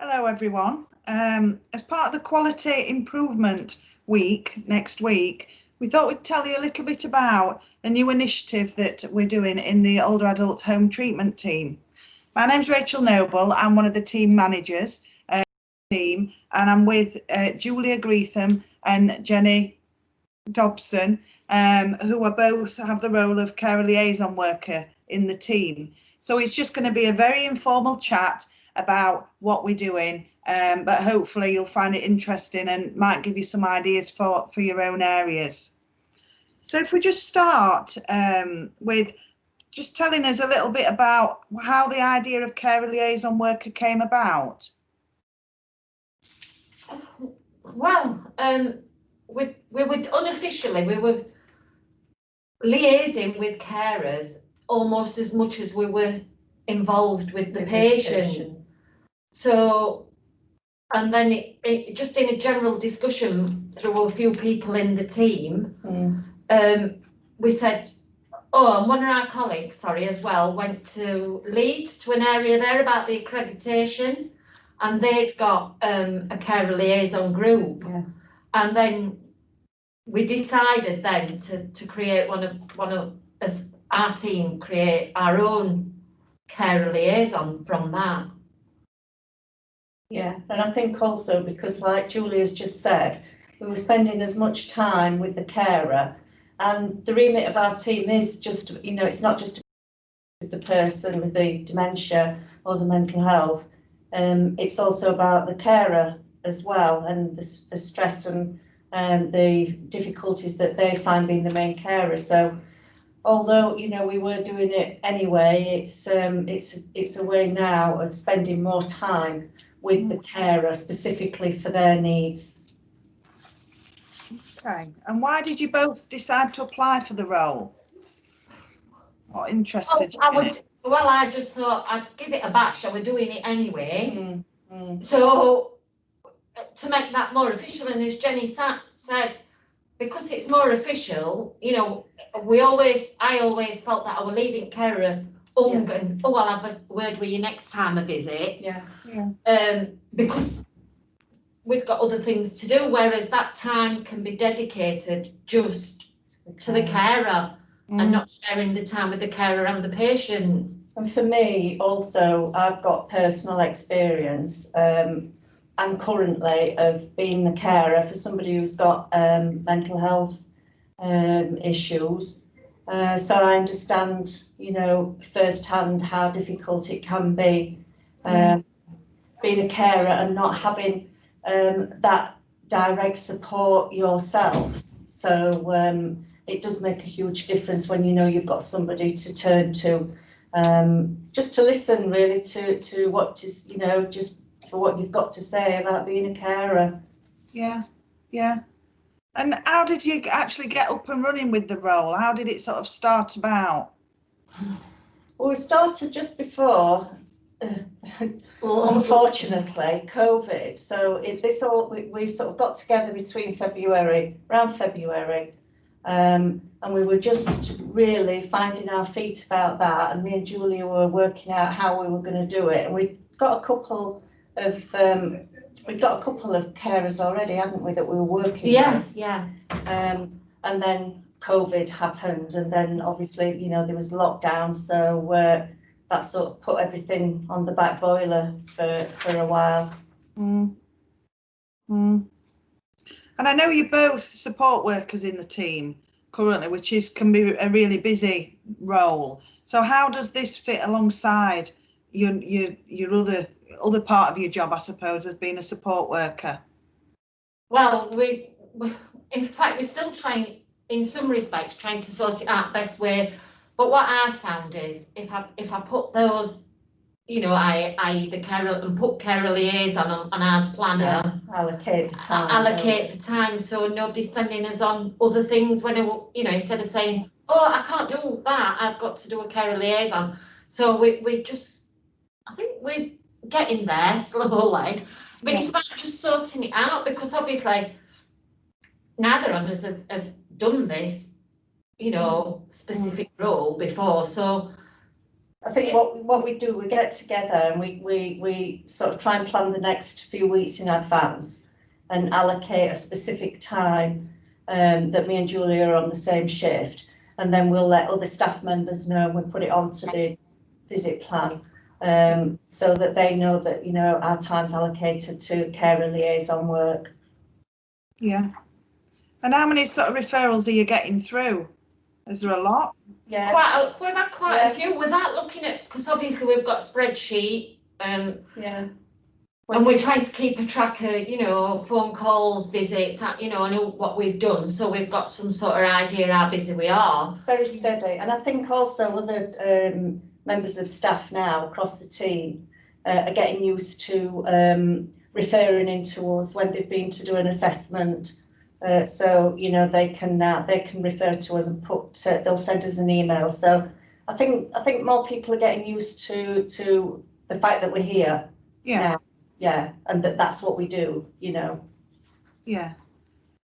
Hello everyone. As part of the Quality Improvement Week next week, we thought we'd tell you a little bit about a new initiative that we're doing in the older adult home treatment team. My name's Rachel Noble. I'm one of the team managers team, and I'm with Julia Greetham and Jenny Dobson, who are both have the role of Carer Liaison worker in the team. So it's just going to be a very informal chat about what we're doing, but hopefully you'll find it interesting and might give you some ideas for your own areas. So if we just start with just telling us a little bit about how the idea of Carer Liaison worker came about. Well, we would unofficially, we were liaising with carers almost as much as we were involved with the patient. So, and then it just in a general discussion through a few people in the team, we said, oh, and one of our colleagues, as well, went to Leeds, to an area there about the accreditation, and they'd got a Carer Liaison group. Yeah. And then we decided then to create as our team create our own Carer Liaison from that. Yeah, and I think also because, like Julia's just said, we were spending as much time with the carer, and the remit of our team is just, it's not just the person with the dementia or the mental health, it's also about the carer as well, and the stress and the difficulties that they find being the main carer. So although we were doing it anyway, it's a way now of spending more time with the carer specifically for their needs. Okay, and why did you both decide to apply for the role? What interested you in it? Well, I just thought I'd give it a bash. I was doing it anyway. So to make that more official, and as Jenny said, because it's more official, I always felt that I was leaving carer and I'll have a word with you next time I visit. Because we've got other things to do, whereas that time can be dedicated just to the carer and not sharing the time with the carer and the patient. And for me also, I've got personal experience and currently of being the carer for somebody who's got mental health issues. So I understand, firsthand how difficult it can be being a carer and not having that direct support yourself. So it does make a huge difference when you've got somebody to turn to, just to listen really to what is, just for what you've got to say about being a carer. Yeah. And how did you actually get up and running with the role? How did it sort of start about? Well, we started just before, unfortunately, COVID. So we sort of got together between around February, and we were just really finding our feet about that. And me and Julia were working out how we were going to do it. And we got a couple of carers already, hadn't we, that we were working with? Yeah. And then COVID happened, and then obviously, there was lockdown, so that sort of put everything on the back boiler for a while. And I know you're both support workers in the team currently, which can be a really busy role. So how does this fit alongside your other part of your job, I suppose, as being a support worker? Well, in fact, we're still trying, in some respects, trying to sort it out best way. But what I've found is if I put those, I the carer and put Carer Liaison on our planner, allocate the time, so nobody's sending us on other things when instead of saying, oh, I can't do that, I've got to do a Carer Liaison. So we just, I think we're getting there slowly, but it's about just sorting it out, because obviously neither of us have done this, specific role before. So I think what we do, we get together and we sort of try and plan the next few weeks in advance and allocate a specific time that me and Julia are on the same shift, and then we'll let other staff members know and we put it onto the visit plan, so that they know that, you know, our time's allocated to carer liaison work. Yeah. And how many sort of referrals are you getting through? Is there a lot? Yeah. We've had quite a few without looking at, because obviously we've got a spreadsheet, Yeah. and we're trying to keep a track of, you know, phone calls, visits, you know, and what we've done, so we've got some sort of idea how busy we are. It's very steady, and I think also other members of staff now across the team are getting used to referring into us when they've been to do an assessment. So, you know, they can refer to us and they'll send us an email. So I think more people are getting used to the fact that we're here. Yeah. Now. Yeah, and that's what we do, you know. Yeah.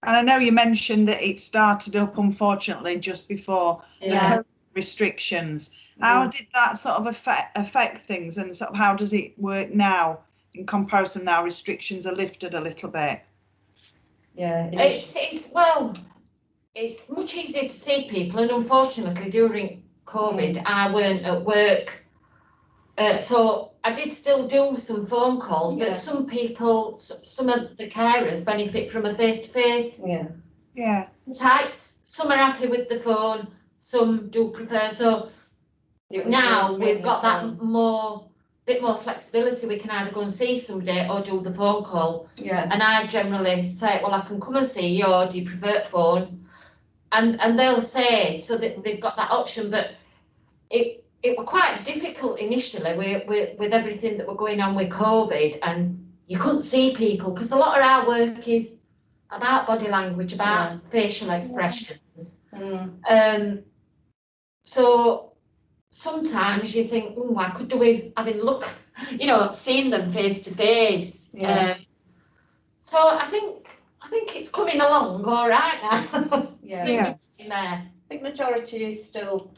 And I know you mentioned that it started up, unfortunately, just before the COVID restrictions. How did that sort of affect things, and sort of how does it work now in comparison? Now restrictions are lifted a little bit. Yeah, it's much easier to see people, and unfortunately during COVID I weren't at work, so I did still do some phone calls, but some people, some of the carers benefit from a face-to-face. Yeah. Typed. Some are happy with the phone, some do prefer. So now we've got that bit more flexibility. We can either go and see somebody or do the phone call. Yeah. And I generally say, well, I can come and see you, or do you prefer phone? And they'll say, so that they've got that option. But it was quite difficult initially with everything that were going on with COVID, and you couldn't see people because a lot of our work is about body language, about facial expressions. So sometimes you think, oh, I could do with having look, you know, seeing them face to face. So I think it's coming along all right now. I think majority is still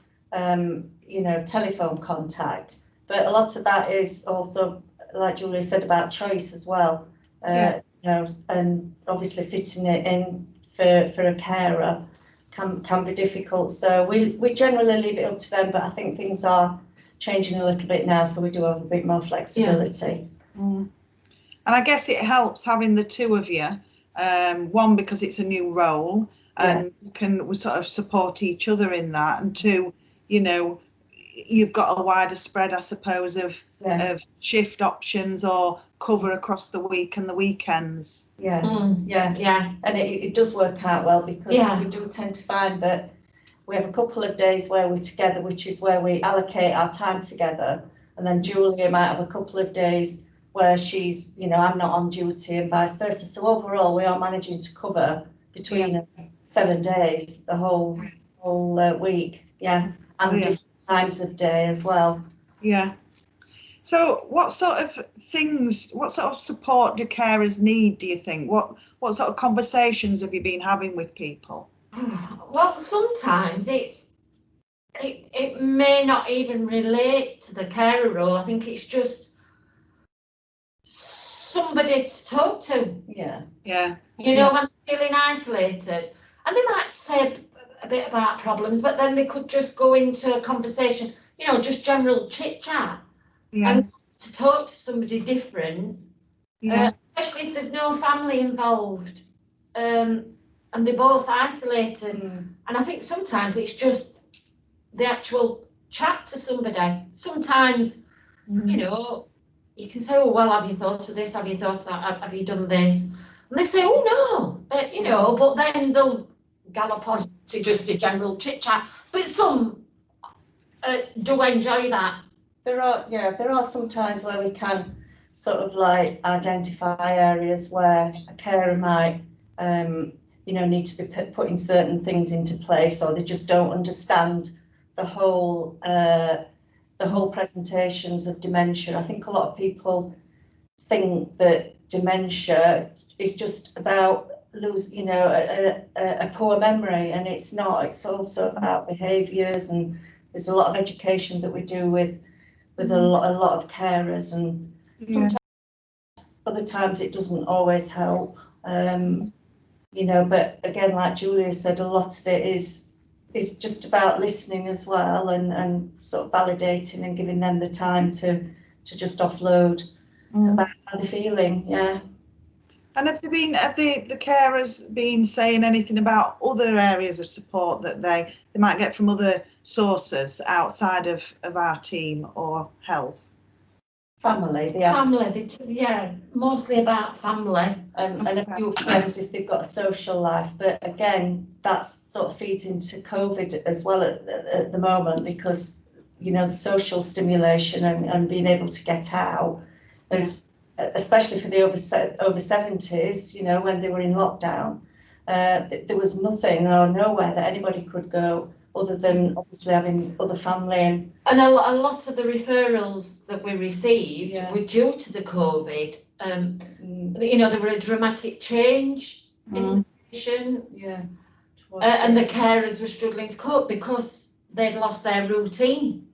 you know, telephone contact, but a lot of that is also, like Julia said, about choice as well. You know, and obviously fitting it in for a carer can be difficult. So we generally leave it up to them, but I think things are changing a little bit now, so we do have a bit more flexibility. And I guess it helps having the two of you. One, because it's a new role, and we sort of support each other in that, and two, you know, you've got a wider spread, I suppose, of shift options or cover across the week and the weekends. And it does work out well, because we do tend to find that we have a couple of days where we're together, which is where we allocate our time together, and then Julia might have a couple of days where she's, you know, I'm not on duty and vice versa. So overall we are managing to cover between 7 days, the whole week. And different times of day as well. So what sort of support do carers need, do you think? What sort of conversations have you been having with people? Well, sometimes it may not even relate to the carer role. I think it's just somebody to talk to. You know, when they're feeling isolated, and they might say a bit about problems, but then they could just go into a conversation, you know, just general chit chat, and to talk to somebody different, especially if there's no family involved, and they're both isolated. And I think sometimes it's just the actual chat to somebody. Sometimes, you know, you can say, oh, well, have you thought of this? Have you thought of that? Have you done this? And they say, oh, no, you know, but then they'll gallop on to just a general chit chat. But some do enjoy that. There are some times where we can sort of like identify areas where a carer might, you know, need to be putting certain things into place, or they just don't understand the whole presentations of dementia. I think a lot of people think that dementia is just about a poor memory, and it's not. It's also about behaviours, and there's a lot of education that we do with with a lot of carers, and sometimes other times it doesn't always help. You know, but again, like Julia said, a lot of it is just about listening as well, and sort of validating and giving them the time to just offload about how they're feeling. Yeah. And have the carers been saying anything about other areas of support that they might get from other sources outside of our team or health? Family, yeah, mostly about family. And a few friends if they've got a social life, but again, that's sort of feeds into COVID as well at the moment, because you know the social stimulation and being able to get out, as especially for the over 70s, you know, when they were in lockdown, there was nothing or nowhere that anybody could go other than obviously having other family. And a lot of the referrals that we received were due to the COVID. You know, there were a dramatic change in patients. And the carers were struggling to cope because they'd lost their routine.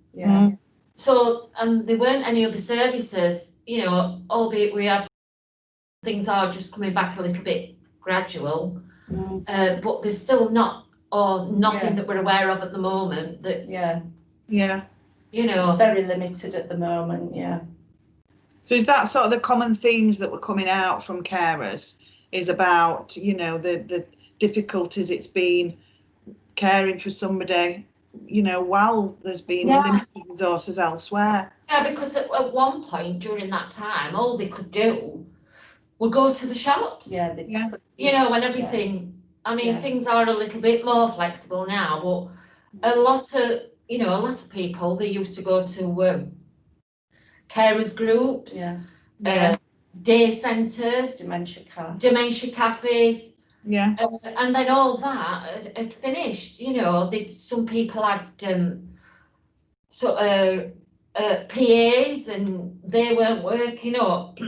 So, there weren't any other services, you know, albeit things are just coming back a little bit gradual, but there's still nothing that we're aware of at the moment that's, you know. It's very limited at the moment, So is that sort of the common themes that were coming out from carers, is about, you know, the difficulties it's been caring for somebody, you know, while there's been limited resources elsewhere? Yeah, because at one point during that time, all they could do would go to the shops. You know, when everything, I mean, things are a little bit more flexible now, but a lot of people, they used to go to carers groups, day centres, dementia cafes, and then all that had finished. You know, some people had PAs, and they weren't working up.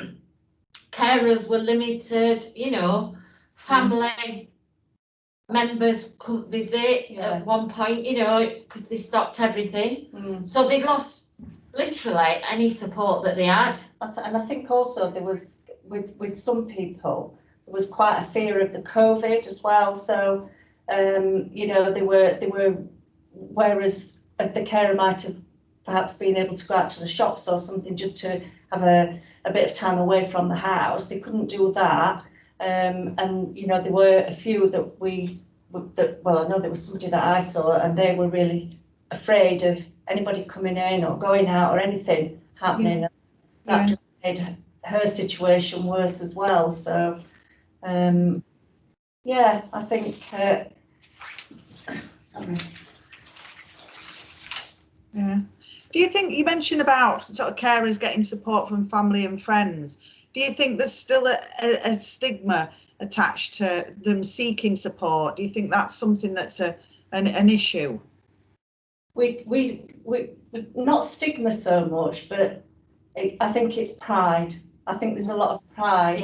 Carers were limited, you know, family members couldn't visit at one point, you know, because they stopped everything. So they'd lost literally any support that they had. And I think also there was, with some people, there was quite a fear of the COVID as well. So, you know, they were, whereas the carer might have perhaps been able to go out to the shops or something just to have a bit of time away from the house, they couldn't do that. And you know, there were a few that well, I know there was somebody that I saw, and they were really afraid of anybody coming in or going out or anything happening. That just made her situation worse as well. So yeah, I think sorry. Do you think, you mentioned about sort of carers getting support from family and friends, do you think there's still a stigma attached to them seeking support? Do you think that's something that's an issue? We not stigma so much, but I think it's pride. I think there's a lot of pride,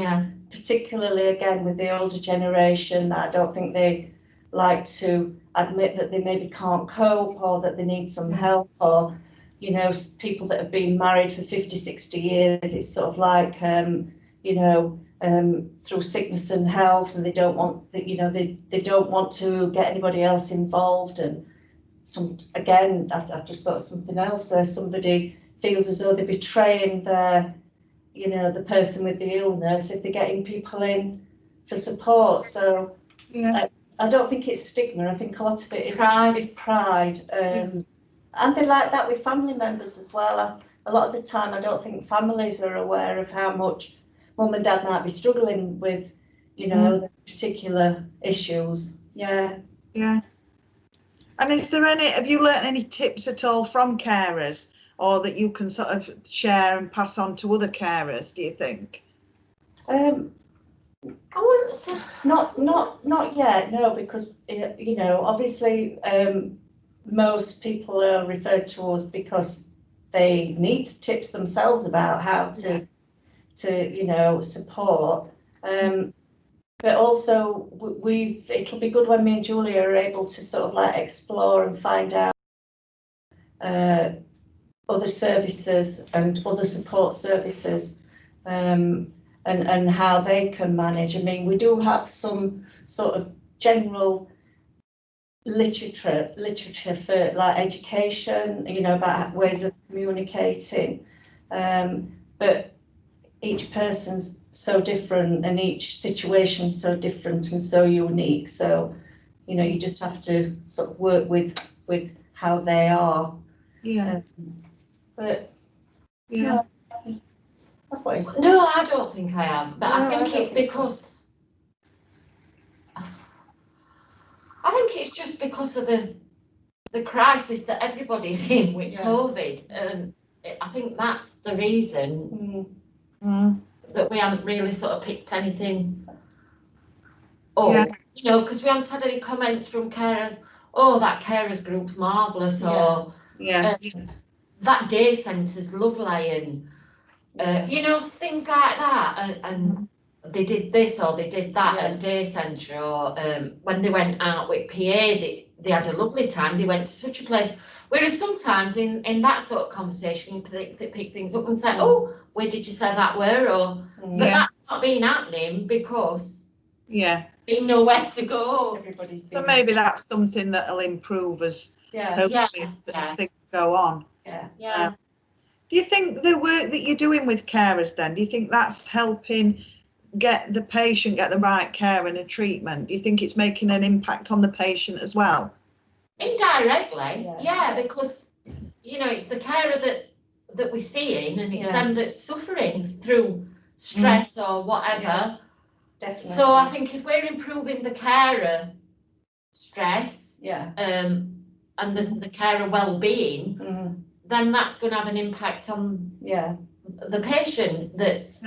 particularly again with the older generation, that I don't think they like to admit that they maybe can't cope, or that they need some help, or you know, people that have been married for 50, 60 years, it's sort of like you know, through sickness and health, and they don't want that, you know, they don't want to get anybody else involved. And again, I've just thought something else there. Somebody feels as though they're betraying their, you know, the person with the illness if they're getting people in for support. So I don't think it's stigma. I think a lot of it is pride. And they like that with family members as well. A lot of the time, I don't think families are aware of how much mum and dad might be struggling with, you know, the particular issues. Yeah. And is there have you learnt any tips at all from carers, or that you can sort of share and pass on to other carers, do you think? I wouldn't say. Not yet, no, because you know, obviously most people are referred to us because they need tips themselves about how to you know, support. But also it'll be good when me and Julia are able to sort of like explore and find out other services and other support services, and how they can manage. I mean, we do have some sort of general literature for like education, you know, about ways of communicating, but each person's so different and each situation's so different and so unique. So, you know, you just have to sort of work with how they are. Yeah. But Yeah. No, I don't think I have, but No, I think it's because I think it's just because of the crisis that everybody's in with COVID, and I think that's the reason that we haven't really sort of picked anything up, you know, because we haven't had any comments from carers, oh, that carers group's marvellous, or that day centre's lovely, and you know, things like that, and they did this or they did that at day centre, or when they went out with PA, they had a lovely time, they went to such a place. Whereas sometimes in that sort of conversation, you pick things up and say, oh, where did you say that were? Or but that's not been happening because they know where to go. So maybe that's something that'll improve as hopefully as things go on. Do you think the work that you're doing with carers then, do you think that's helping get the patient, get the right care and a treatment? Do you think it's making an impact on the patient as well? Indirectly, because, you know, it's the carer that we're seeing, and it's them that's suffering through stress or whatever. Definitely. So I think if we're improving the carer stress, and the carer well-being, then that's going to have an impact on the patient that's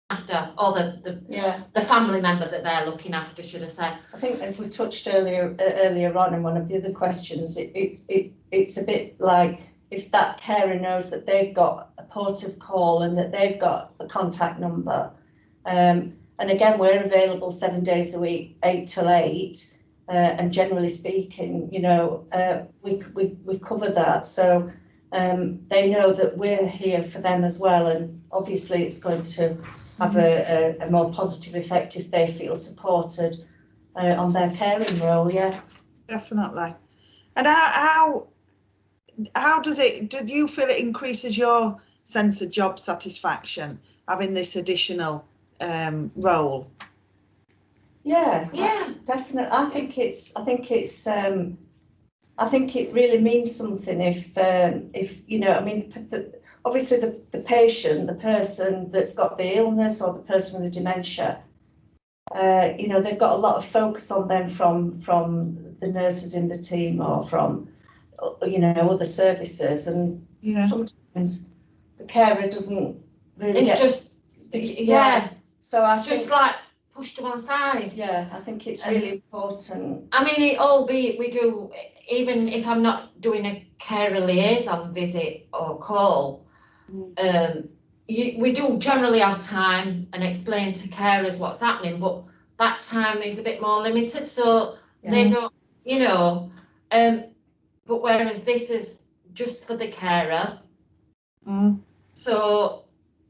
after, or the family member that they're looking after, should I say. I think, as we touched earlier on in one of the other questions, it's a bit like if that carer knows that they've got a port of call and that they've got a contact number, and again, we're available 7 days a week, 8 till 8. And generally speaking, you know, we cover that, so they know that we're here for them as well, and obviously it's going to have a more positive effect if they feel supported on their caring role. Definitely. And how does it, do you feel it increases your sense of job satisfaction having this additional role? Yeah, definitely. I think it really means something if you know, I mean, obviously the patient, the person that's got the illness or the person with the dementia, you know, they've got a lot of focus on them from the nurses in the team or from, you know, other services, and sometimes the carer doesn't really so I just like pushed to one side. I think it's really important. I mean, albeit we do, even if I'm not doing a carer liaison visit or call, we do generally have time and explain to carers what's happening, but that time is a bit more limited, so they don't, you know, but whereas this is just for the carer, so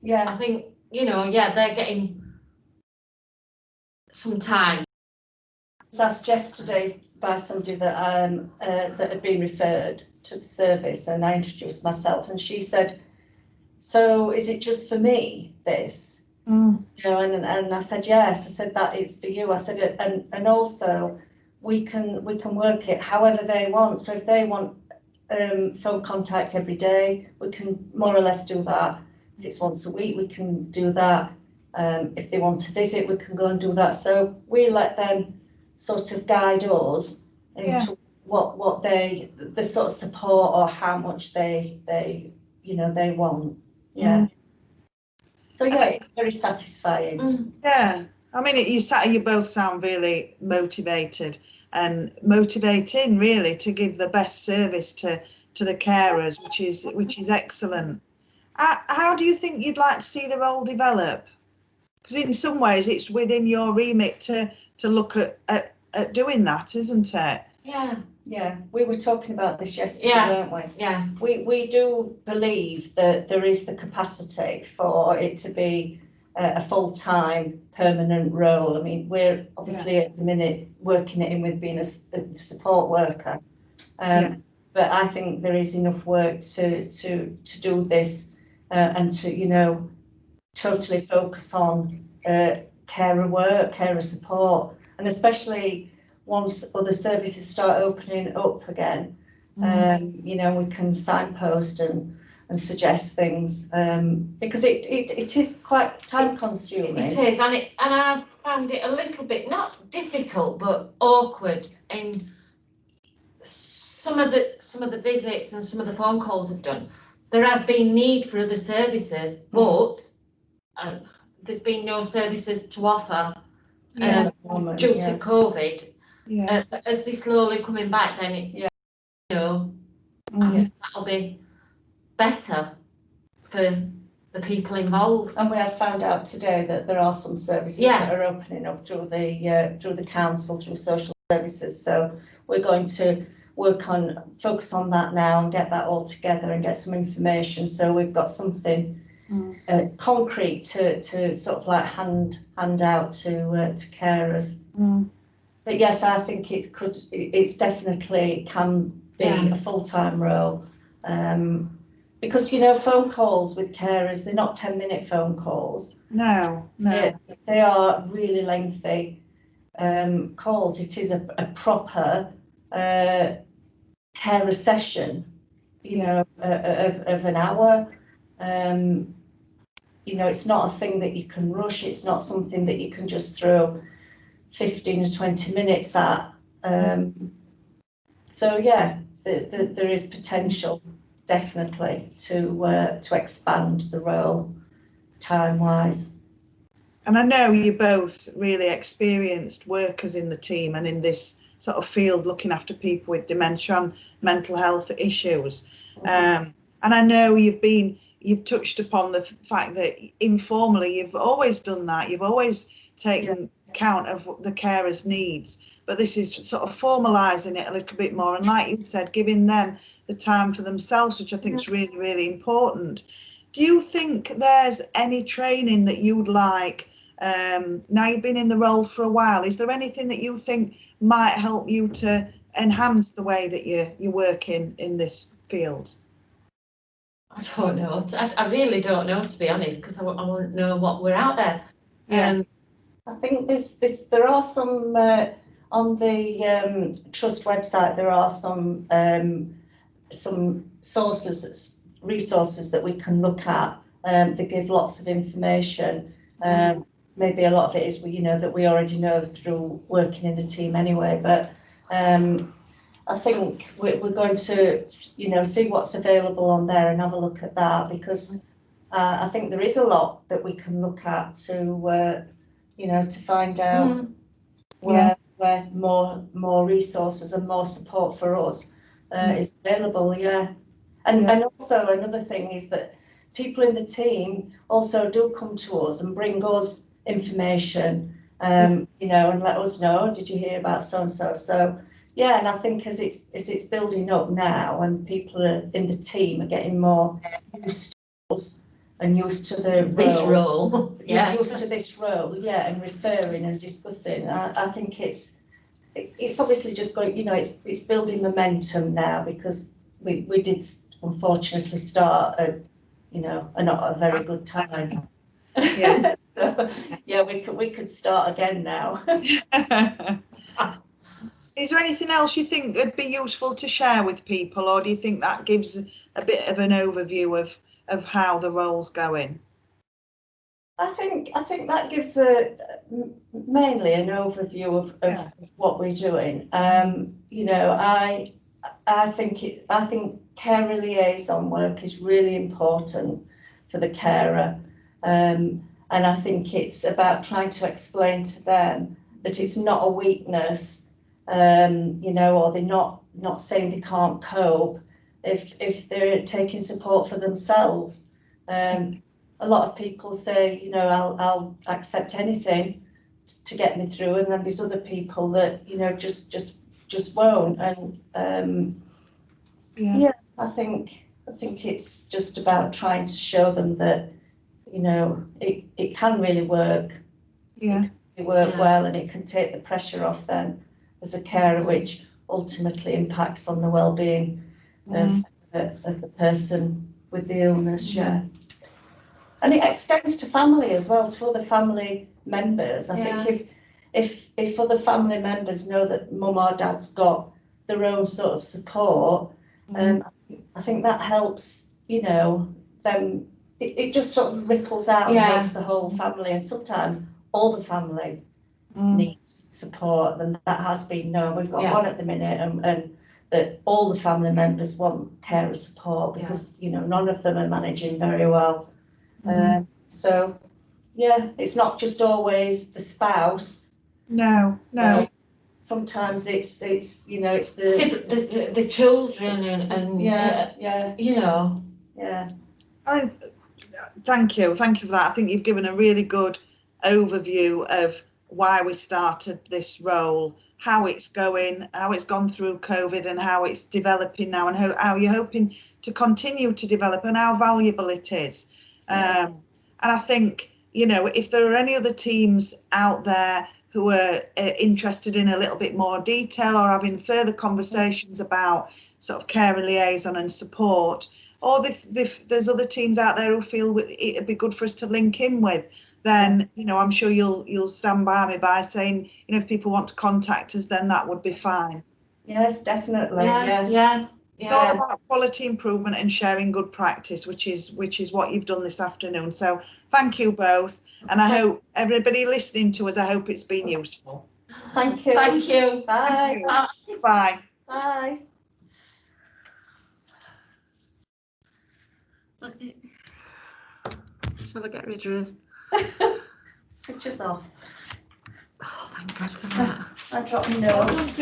I think, you know, they're getting some time. I was asked yesterday by somebody that that had been referred to the service, and I introduced myself, and she said, so is it just for me, this? You know, and I said, yes. I said that it's for you. I said, and also we can work it however they want. So if they want phone contact every day, we can more or less do that. If it's once a week, we can do that. If they want to visit, we can go and do that. So we let them sort of guide us into what the sort of support or how much they you know, they want. So it's very satisfying. I mean, you both sound really motivated and motivating, really, to give the best service to the carers, which is excellent. How do you think you'd like to see the role develop? Because in some ways it's within your remit to look at doing that, isn't it? Yeah, we were talking about this yesterday, Yeah. weren't we? Yeah. We do believe that there is the capacity for it to be a full-time permanent role. I mean, we're obviously at the minute working it in with being a support worker. But I think there is enough work to do this and to, you know, totally focus on carer work, carer support, and especially once other services start opening up again, you know, we can signpost and suggest things because it is quite time consuming. It is, and I've found it a little bit not difficult but awkward in some of the visits and some of the phone calls I've done. There has been need for other services, but there's been no services to offer due to COVID. As they slowly coming back, then you know, that'll be better for the people involved. And we have found out today that there are some services that are opening up through the council, through social services. So we're going to focus on that now and get that all together and get some information. So we've got something concrete to sort of like hand out to carers. But yes, I think it's definitely can be a full-time role. Because, you know, phone calls with carers, they're not 10-minute phone calls. No. They are really lengthy calls. It is a proper carer session, you know, of an hour. You know, it's not a thing that you can rush. It's not something that you can just throw 15 to 20 minutes at. So yeah, there is potential definitely to expand the role time-wise. And I know you're both really experienced workers in the team and in this sort of field looking after people with dementia and mental health issues. And I know you've touched upon the fact that informally you've always done that. You've always taken account of the carers' needs, but this is sort of formalising it a little bit more. And like you said, giving them the time for themselves, which I think is really, really important. Do you think there's any training that you'd like? Now you've been in the role for a while, is there anything that you think might help you to enhance the way that you work in this field? I don't know. I really don't know, to be honest, because I won't know what we're out there. I think there are some on the trust website. There are some resources that we can look at that give lots of information. Maybe a lot of it is that we already know through working in the team anyway. But I think we're going to see what's available on there and have a look at that, because I think there is a lot that we can look at to to find out where more resources and more support for us is available. And also another thing is that people in the team also do come to us and bring us information, and let us know, did you hear about so and so? So and I think as it's building up now and people in the team are getting more used to us and used to this role, used to this role, and referring and discussing. I think it's obviously just going, it's building momentum now, because we did unfortunately start at not a very good time. We could start again now. Is there anything else you think would be useful to share with people, or do you think that gives a bit of an overview of how the role's going? I think that gives mainly an overview of what we're doing. I think carer liaison work is really important for the carer, and I think it's about trying to explain to them that it's not a weakness, or they're not saying they can't cope if they're taking support for themselves. A lot of people say, I'll accept anything to get me through, and then there's other people that just just won't. And Yeah. I think it's just about trying to show them that, you know, it can really work. Yeah. It work well, and it can take the pressure off them as a carer, which ultimately impacts on the well-being of the person with the illness. Yeah. And it extends to family as well, to other family members. I think if other family members know that mum or dad's got their own sort of support, I think that helps, you know, them. It just sort of ripples out and helps the whole family. And sometimes all the family need support, and that has been known. We've got one at the minute, and that all the family members want carer support because, you know, none of them are managing very well. So, yeah, it's not just always the spouse. No. Sometimes it's you know, it's the children and you know. Yeah. Thank you for that. I think you've given a really good overview of why we started this role, how it's going, how it's gone through COVID, and how it's developing now, and how you're hoping to continue to develop, and how valuable it is. And I think, you know, if there are any other teams out there who are interested in a little bit more detail or having further conversations about sort of carer liaison and support, or if there's other teams out there who feel it'd be good for us to link in with, then, you know, I'm sure you'll stand by me by saying, you know, if people want to contact us, then that would be fine. Yes, definitely. It's all about quality improvement and sharing good practice, which is what you've done this afternoon. So thank you both, and I hope everybody listening to us, I hope it's been useful. Thank you. Thank you. Bye. Thank you. Bye. Bye. Shall I get rid of this? Switches off. Oh, thank God for that. I dropped my nose.